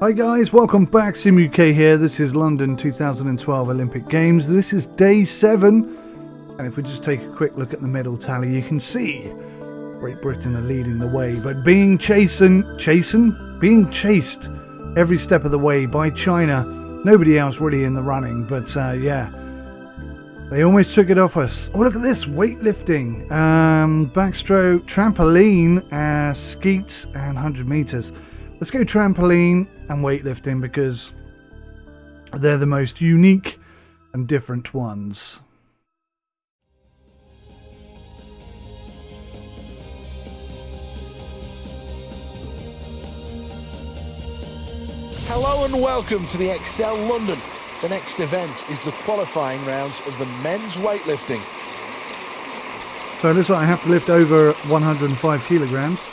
Hi guys, welcome back. Sim UK here. This is London 2012 Olympic Games. This is day 7. And if we just take a quick look at the medal tally, you can see Great Britain are leading the way, but being chased every step of the way by China. Nobody else really in the running, but yeah, they almost took it off us. Oh, look at this, weightlifting, backstroke, trampoline, skeet, and 100 meters. Let's go trampoline and weightlifting because they're the most unique and different ones. Hello and welcome to the Excel London. The next event is the qualifying rounds of the men's weightlifting. So it looks like I have to lift over 105 kilograms.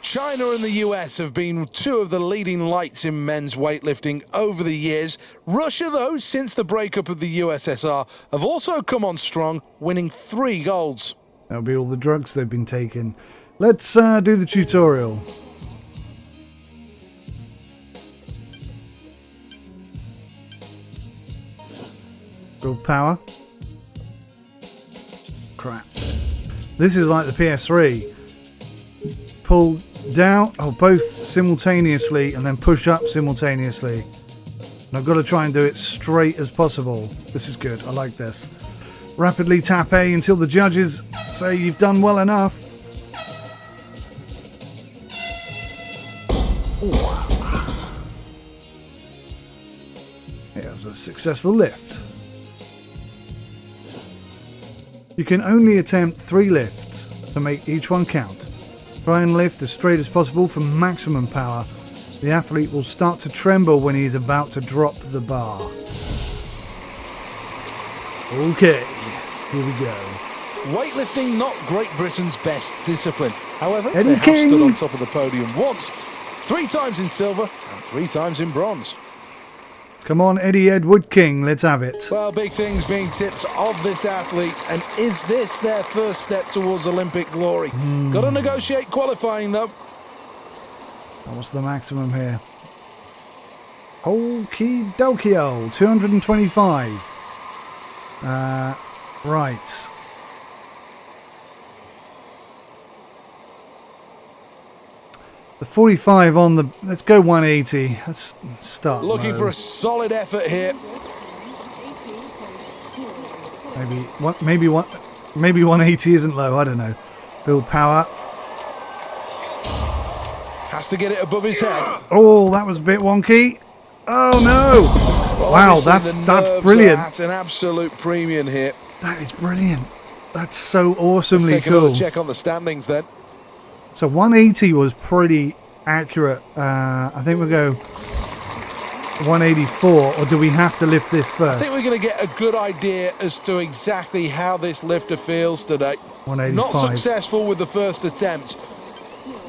China and the US have been two of the leading lights in men's weightlifting over the years. Russia, though, since the breakup of the USSR, have also come on strong, winning 3 golds. That'll be all the drugs they've been taking. Let's do the tutorial. Build power. Crap. This is like the PS3. Pull down, both simultaneously, and then push up simultaneously. And I've got to try and do it straight as possible. This is good. I like this. Rapidly tap A until the judges say you've done well enough. Here's a successful lift. You can only attempt 3 lifts, so make each one count. Try and lift as straight as possible for maximum power. The athlete will start to tremble when he is about to drop the bar. Okay, here we go. Weightlifting, not Great Britain's best discipline. However, Eddie they have King stood on top of the podium once, 3 times in silver and 3 times in bronze. Come on, Eddie Edward King, let's have it. Well, big things being tipped of this athlete, and is this their first step towards Olympic glory? Got to negotiate qualifying, though. What's the maximum here? Okie dokie, 225. Right. So 45 on the... Let's go 180. Let's start. Looking for a solid effort here. Maybe 180 isn't low. I don't know. Build power. Has to get it above his head. Oh, that was a bit wonky. Oh no! Well, wow, that's brilliant. At an absolute premium here. That is brilliant. That's so awesomely Let's take cool. another check on the standings then. So 180 was pretty accurate. I think we'll go 184, or do we have to lift this first? I think we're going to get a good idea as to exactly how this lifter feels today. 185. Not successful with the first attempt,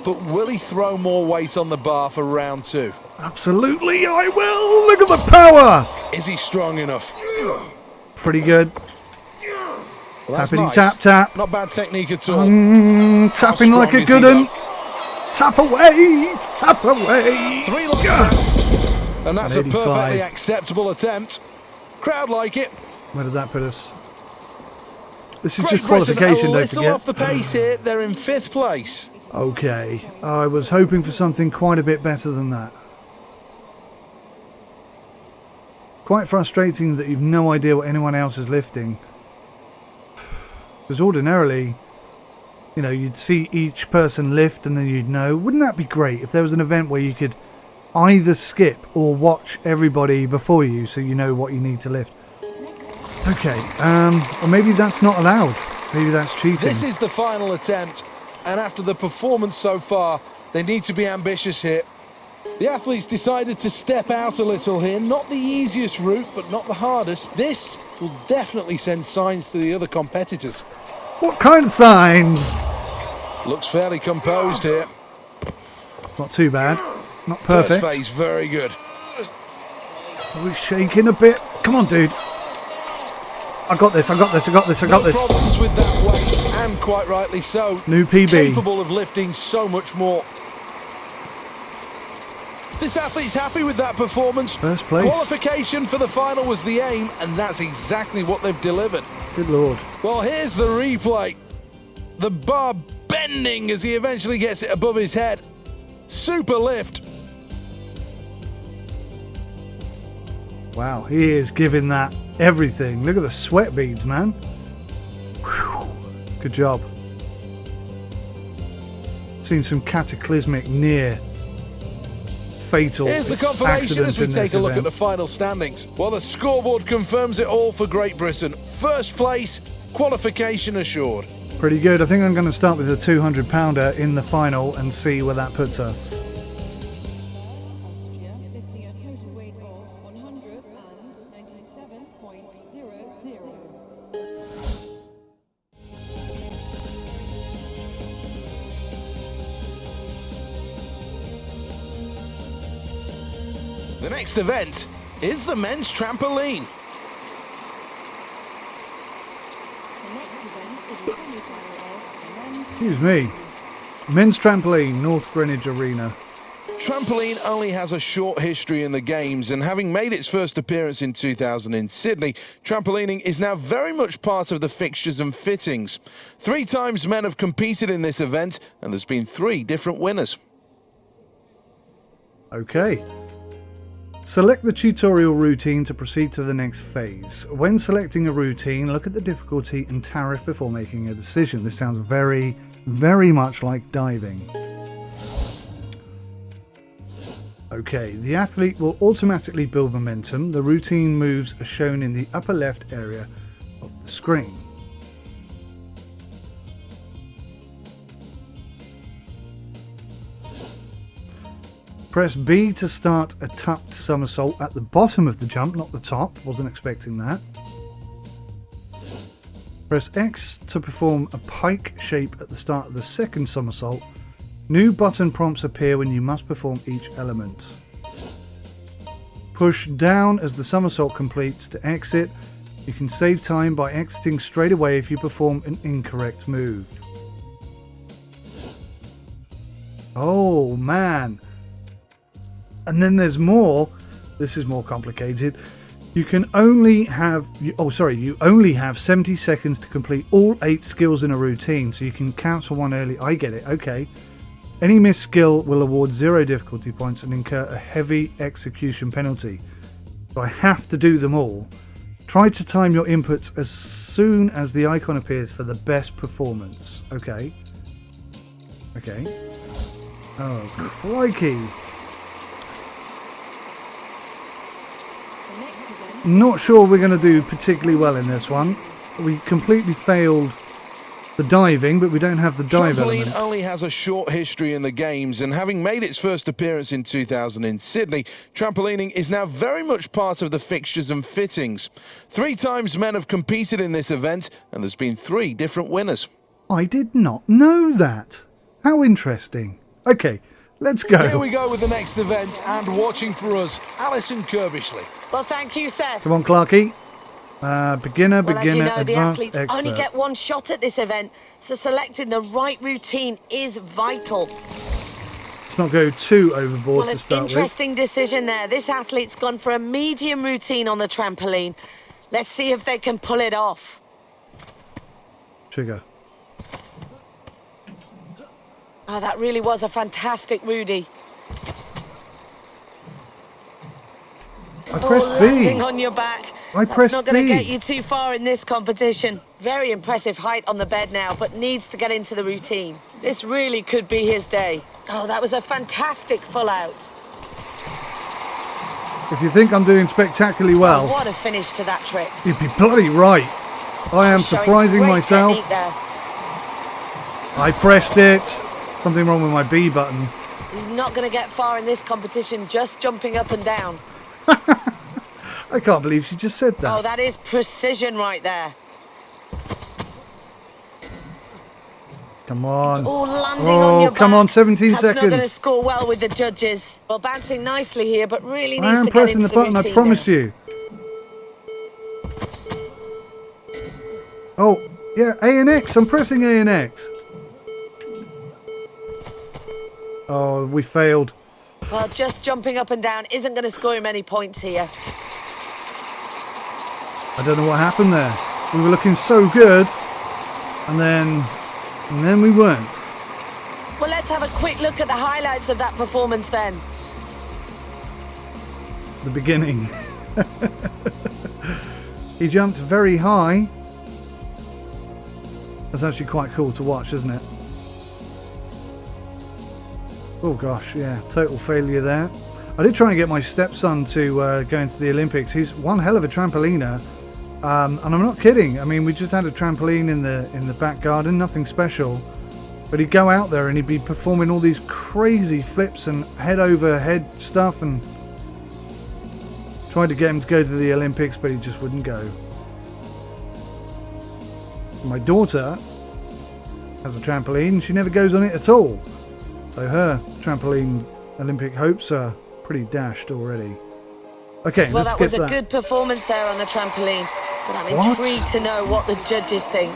but will he throw more weight on the bar for round 2? Absolutely, I will. Look at the power. Is he strong enough? Pretty good. Well, that's Tappity nice. tap tap. Not bad technique at all. Tapping like a good one. Tap away, tap away. 3 long attempts, and that's a 185. perfectly acceptable attempt. Crowd like it. Where does that put us? This is Great just qualification, Britain, don't little forget. off the pace here. They're in 5th place. Okay, I was hoping for something quite a bit better than that. Quite frustrating that you've no idea what anyone else is lifting. Because ordinarily, you know, you'd see each person lift and then you'd know. Wouldn't that be great if there was an event where you could either skip or watch everybody before you so you know what you need to lift? Okay, or maybe that's not allowed. Maybe that's cheating. This is the final attempt, and after the performance so far, they need to be ambitious here. The athletes decided to step out a little here. Not the easiest route, but not the hardest. This will definitely send signs to the other competitors. What kind of signs? Looks fairly composed here. It's not too bad. Not perfect. First phase, very good. Oh, he's shaking a bit. Come on, dude. I got this, I got this, I got this, I got this. No problems with that weight, and quite rightly so. New PB. Capable of lifting so much more. This athlete's happy with that performance. First place. Qualification for the final was the aim, and that's exactly what they've delivered. Good lord. Well, here's the replay. The bar bending as he eventually gets it above his head. Super lift. Wow, he is giving that everything. Look at the sweat beads, man. Whew. Good job. Seen some cataclysmic, near fatal Here's the confirmation as we accidents in take this a look at event. the final standings. Well, the scoreboard confirms it all for Great Britain. First place, qualification assured. Pretty good. I think I'm going to start with a 200-pounder in the final and see where that puts us. Austria lifting a total weight of 197.00. The next event is the men's trampoline. The next event is the semi-final of the men's Excuse me. Men's trampoline, North Greenwich Arena. Trampoline only has a short history in the games, and having made its first appearance in 2000 in Sydney, trampolining is now very much part of the fixtures and fittings. 3 times men have competed in this event, and there's been 3 different winners. Okay. Select the tutorial routine to proceed to the next phase. When selecting a routine, look at the difficulty and tariff before making a decision. This sounds very, very much like diving. Okay, the athlete will automatically build momentum. The routine moves are shown in the upper left area of the screen. Press B to start a tucked somersault at the bottom of the jump, not the top. Wasn't expecting that. Press X to perform a pike shape at the start of the second somersault. New button prompts appear when you must perform each element. Push down as the somersault completes to exit. You can save time by exiting straight away if you perform an incorrect move. Oh man. And then there's more. This is more complicated. You only have 70 seconds to complete all 8 skills in a routine, so you can cancel one early. I get it, okay. Any missed skill will award 0 difficulty points and incur a heavy execution penalty. So I have to do them all. Try to time your inputs as soon as the icon appears for the best performance. Okay. Okay. Oh, crikey. The next event Not sure we're going to do particularly well in this one. We completely failed the diving, but we don't have the dive Trampoline element. only has a short history in the games, and having made its first appearance in 2000 in Sydney, trampolining is now very much part of the fixtures and fittings. 3 times men have competed in this event, and there's been 3 different winners. I did not know that. How interesting. Okay, let's go. Here we go with the next event, and watching for us, Alison Kirbishley. Well, thank you, Seth. Come on, Clarky. Beginner, Well, as you know, the advanced, athletes expert. only get one shot at this event, so selecting the right routine is vital. Let's not go too overboard Well, to an start interesting decision there. This athlete's gone for a medium routine on the trampoline. Let's see if they can pull it off. with. Trigger. Oh, that really was a fantastic Rudy. I pressed Landing B. on your back. I That's pressed not going B. to get you too far in this competition. Very impressive height on the bed now, but needs to get into the routine. This really could be his day. Oh, that was a fantastic full out. If you think I'm doing spectacularally Oh, well, what a finish to that trick. you'd be bloody right. I am Showing surprising great myself. technique there. I pressed it. Something wrong with my B button. He's not going to get far in this competition just jumping up and down. I can't believe she just said that. Oh, that is precision right there. Come on. Oh, landing on your back. come on, 17 That's not going to seconds. score well with the judges. Well, bouncing nicely here, but really I needs am to get pressing into the button, I routine promise now. you. Oh, yeah, A and X. I'm pressing A and X. Oh, we failed. Well, just jumping up and down isn't going to score him any points here. I don't know what happened there. We were looking so good, and then we weren't. Well, let's have a quick look at the highlights of that performance then. The beginning. He jumped very high. That's actually quite cool to watch, isn't it? Oh gosh, yeah, total failure there. I did try and get my stepson to go into the Olympics. He's one hell of a trampoliner, and I'm not kidding. I mean, we just had a trampoline in the back garden, nothing special. But he'd go out there and he'd be performing all these crazy flips and head over head stuff, and tried to get him to go to the Olympics, but he just wouldn't go. My daughter has a trampoline. She never goes on it at all. So her trampoline Olympic hopes are pretty dashed already. Okay, well, let's that get was a good performance there on the trampoline, but I'm intrigued to know what the judges think.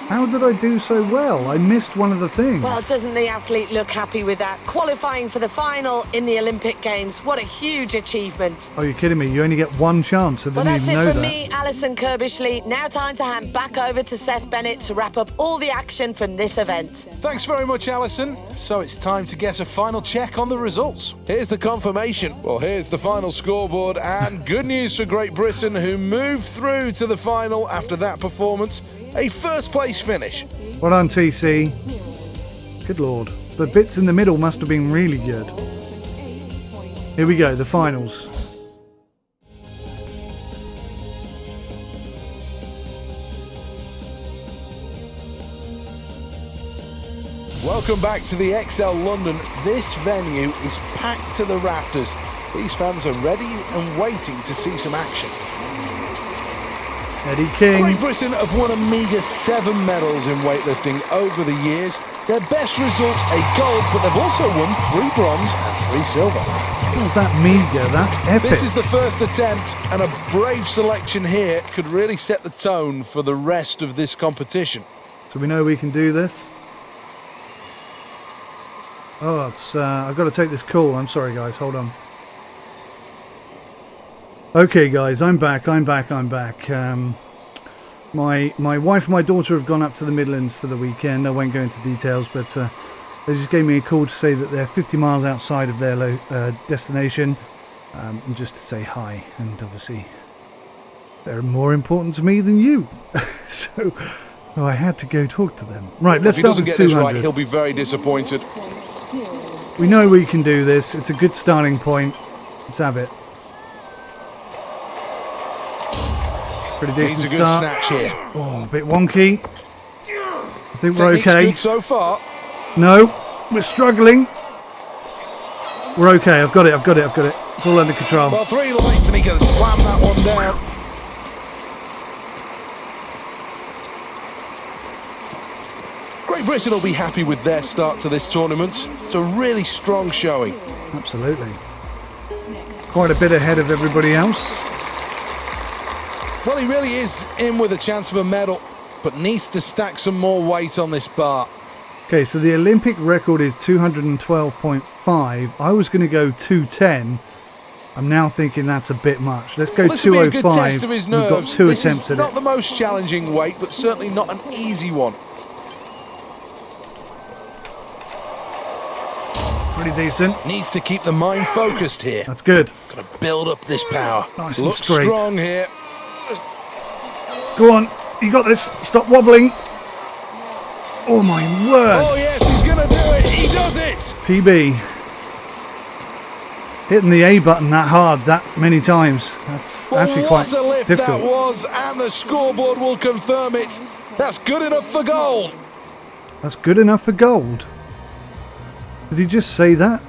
How did I do so well? I missed one of the things. Well, doesn't the athlete look happy with that? Qualifying for the final in the Olympic Games. What a huge achievement. Oh, you're kidding me. You only get one chance. I Well, didn't that's even it know from that. me, Alison Kirbishley. Now time to hand back over to Seth Bennett to wrap up all the action from this event. Thanks very much, Alison. So it's time to get a final check on the results. Here's the confirmation. Well, here's the final scoreboard, and good news for Great Britain, who moved through to the final after that performance. A first-place finish. Well done, TC. Good lord. The bits in the middle must have been really good. Here we go, the finals. Welcome back to the XL London. This venue is packed to the rafters. These fans are ready and waiting to see some action. Eddie King. Great Britain have won a meagre 7 medals in weightlifting over the years. Their best result, a gold, but they've also won 3 bronze and 3 silver. How's that meagre? That's epic. This is the first attempt, and a brave selection here could really set the tone for the rest of this competition. So we know we can do this. Oh, it's I've got to take this call. I'm sorry, guys. Hold on. Okay, guys, I'm back. My wife and my daughter have gone up to the Midlands for the weekend. I won't go into details, but they just gave me a call to say that they're 50 miles outside of their destination, and just to say hi. And obviously, they're more important to me than you, so I had to go talk to them. Right, let's start with 200. If he doesn't get this right, he'll be very disappointed. We know we can do this. It's a good starting point. Let's have it. Pretty decent Needs a good start. snatch here. Oh, a bit wonky. I think we're Technique's okay. good so far. No, we're struggling. We're okay. I've got it. It's all under control. Well, 3 lights and he can slam that one down. Great Britain will be happy with their start to this tournament. It's a really strong showing. Absolutely. Quite a bit ahead of everybody else. Well, he really is in with a chance of a medal, but needs to stack some more weight on this bar. Okay, so the Olympic record is 212.5. I was going to go 210. I'm now thinking that's a bit much. Let's go Well, this will be a 205. good test of his nerves. We've got 2 This attempts is at not it. the most challenging weight, but certainly not an easy one. Pretty decent. Needs to keep the mind focused here. That's good. Got to build up this power. Nice and Looks straight. strong here. Go on. You got this. Stop wobbling. Oh my word. Oh yes, he's going to do it. He does it. PB. Hitting the A button that hard that many times. That's Well, actually quite what a lift difficult. that was, and the scoreboard will confirm it. That's good enough for gold. That's good enough for gold. Did he just say that?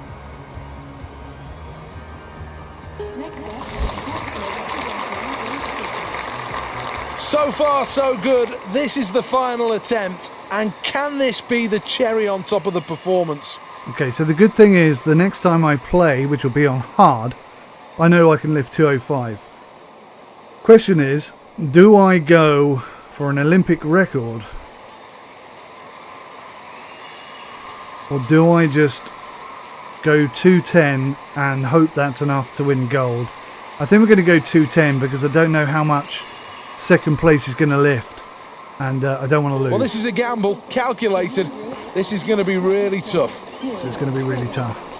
So far, so good. This is the final attempt, and can this be the cherry on top of the performance? Okay, so the good thing is the next time I play, which will be on hard, I know I can lift 205. Question is, do I go for an Olympic record? Or do I just go 2:10 and hope that's enough to win gold. I think we're going to go 2:10 because I don't know how much second place is going to lift, and I don't want to lose. Well, this is a gamble, calculated. This is going to be really tough. So it's going to be really tough.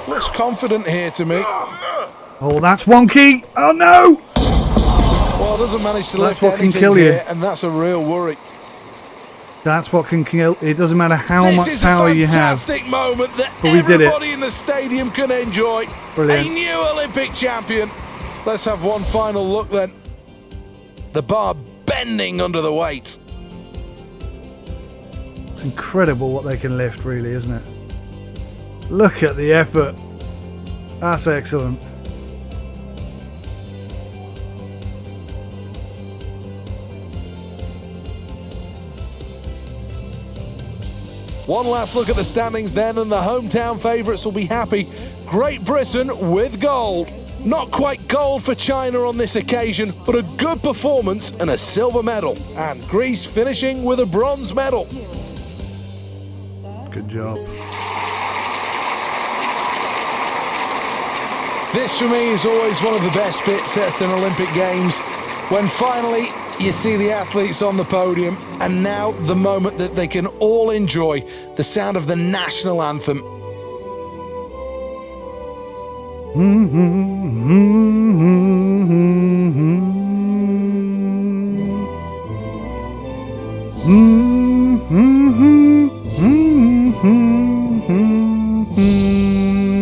Looks confident here to me. Oh, that's wonky. Oh, no. Well, doesn't manage to That's lift what can anything kill you. here, and that's a real worry. That's what can kill. It doesn't matter how This much is power a you have. fantastic moment that But we did it. everybody in the stadium can enjoy. Brilliant. A new Olympic champion. Let's have one final look then. The bar bending under the weight. It's incredible what they can lift, really, isn't it? Look at the effort. That's excellent. One last look at the standings then, and the hometown favourites will be happy. Great Britain with gold. Not quite gold for China on this occasion, but a good performance and a silver medal. And Greece finishing with a bronze medal. Good job. This for me is always one of the best bits at an Olympic Games, when finally you see the athletes on the podium, and now the moment that they can all enjoy the sound of the national anthem.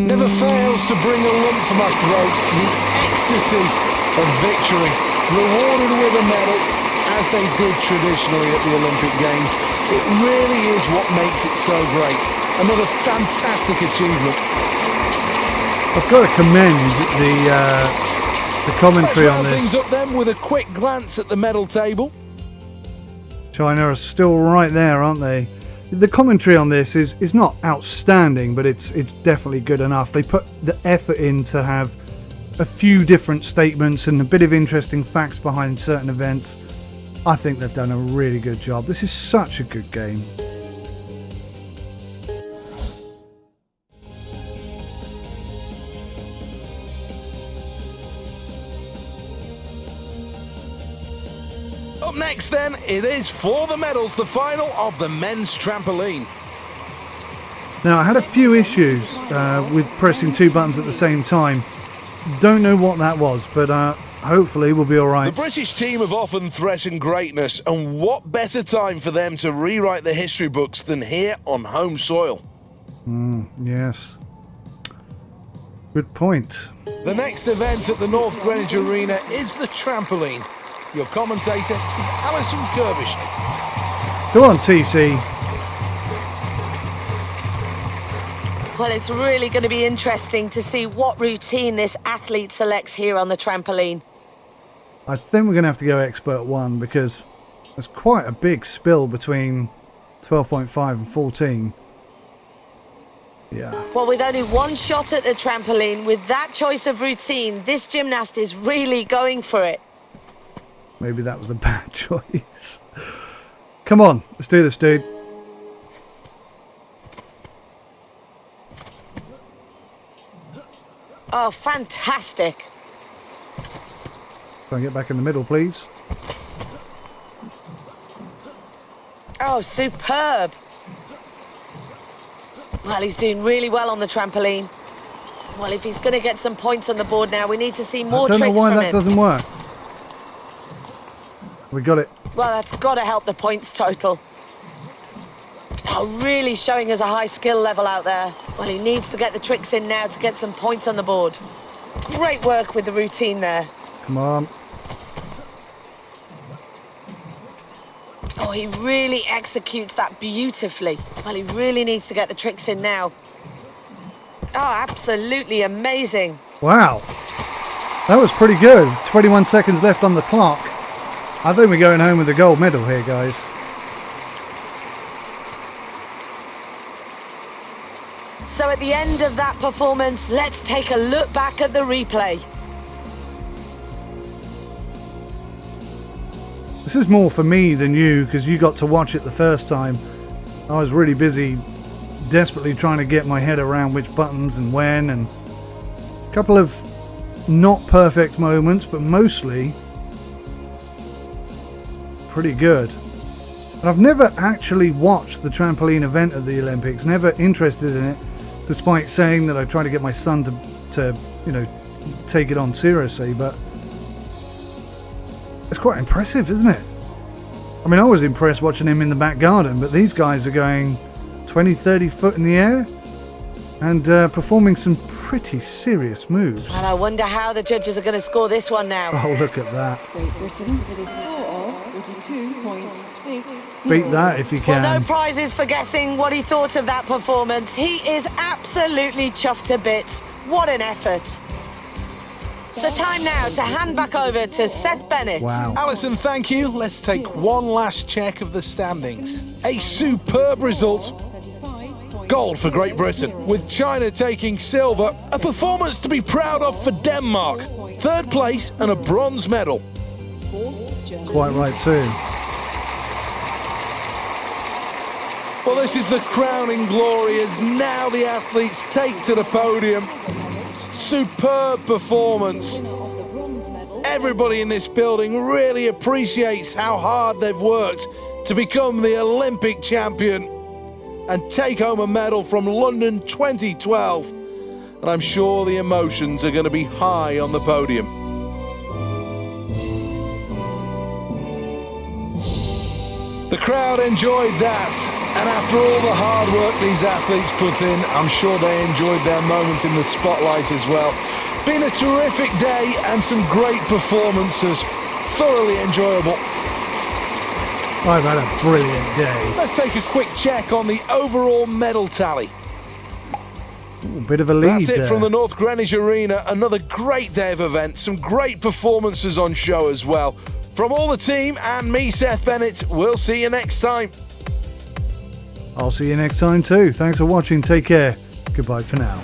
Never fails to bring a lump to my throat, the ecstasy of victory, rewarded with a medal, as they did traditionally at the Olympic Games. It really is what makes it so great. Another fantastic achievement. I've got to commend the commentary Let's on round this. things up then with a quick glance at the medal table. China are still right there, aren't they? The commentary on this is not outstanding, but it's definitely good enough. They put the effort in to have a few different statements and a bit of interesting facts behind certain events. I think they've done a really good job. This is such a good game. Up next then, it is for the medals, the final of the men's trampoline. Now, I had a few issues with pressing two buttons at the same time. Don't know what that was, but hopefully we'll be all The right. British team have often threatened greatness, and what better time for them to rewrite the history books than here on home soil? Yes. Good point. The next event at the North Greenwich Arena is the trampoline. Your commentator is Alison Derbyshire. Come on, TC. Well, it's really going to be interesting to see what routine this athlete selects here on the trampoline. I think we're going to have to go expert 1 because there's quite a big spill between 12.5 and 14. Yeah. Well, with only one shot at the trampoline, with that choice of routine, this gymnast is really going for it. Maybe that was a bad choice. Come on, let's do this, dude. Oh, fantastic. Try and get back in the middle, please. Oh, superb. Well, he's doing really well on the trampoline. Well, if he's going to get some points on the board now, we need to see more I don't know tricks why from that him. doesn't work. We got it. Well, that's got to help the points total. Oh, really showing us a high skill level out there. Well, he needs to get the tricks in now to get some points on the board. Great work with the routine there. Come on. Oh, he really executes that beautifully. Well, he really needs to get the tricks in now. Oh, absolutely amazing. Wow. That was pretty good. 21 seconds left on the clock. I think we're going home with a gold medal here, guys. So at the end of that performance, let's take a look back at the replay. This is more for me than you, because you got to watch it the first time. I was really busy desperately trying to get my head around which buttons and when, and a couple of not perfect moments, but mostly pretty good. And I've never actually watched the trampoline event at the Olympics, never interested in it, despite saying that I try to get my son to you know, take it on seriously, but it's quite impressive, isn't it? I mean, I was impressed watching him in the back garden, but these guys are going 20, 30 foot in the air and performing some pretty serious moves. And I wonder how the judges are going to score this one now. Oh, look at that. Great Britain with a score of 42.60. Beat that if you Well, can. no prizes for guessing what he thought of that performance. He is absolutely chuffed to bits. What an effort. So time now to hand back over to Seth Bennett. Wow. Alison, thank you. Let's take one last check of the standings. A superb result. Gold for Great Britain, with China taking silver. A performance to be proud of for Denmark. Third place and a bronze medal. Quite right too. Well, this is the crowning glory as now the athletes take to the podium. Superb performance. Everybody in this building really appreciates how hard they've worked to become the Olympic champion and take home a medal from London 2012. And I'm sure the emotions are going to be high on the podium. The crowd enjoyed that, and after all the hard work these athletes put in, I'm sure they enjoyed their moment in the spotlight as well. Been a terrific day and some great performances, thoroughly enjoyable. I've had a brilliant day. Let's take a quick check on the overall medal tally. Ooh, bit of a lead. That's it there. from the North Greenwich Arena. Another great day of events, some great performances on show as well. From all the team and me, Seth Bennett, we'll see you next time. I'll see you next time too. Thanks for watching. Take care. Goodbye for now.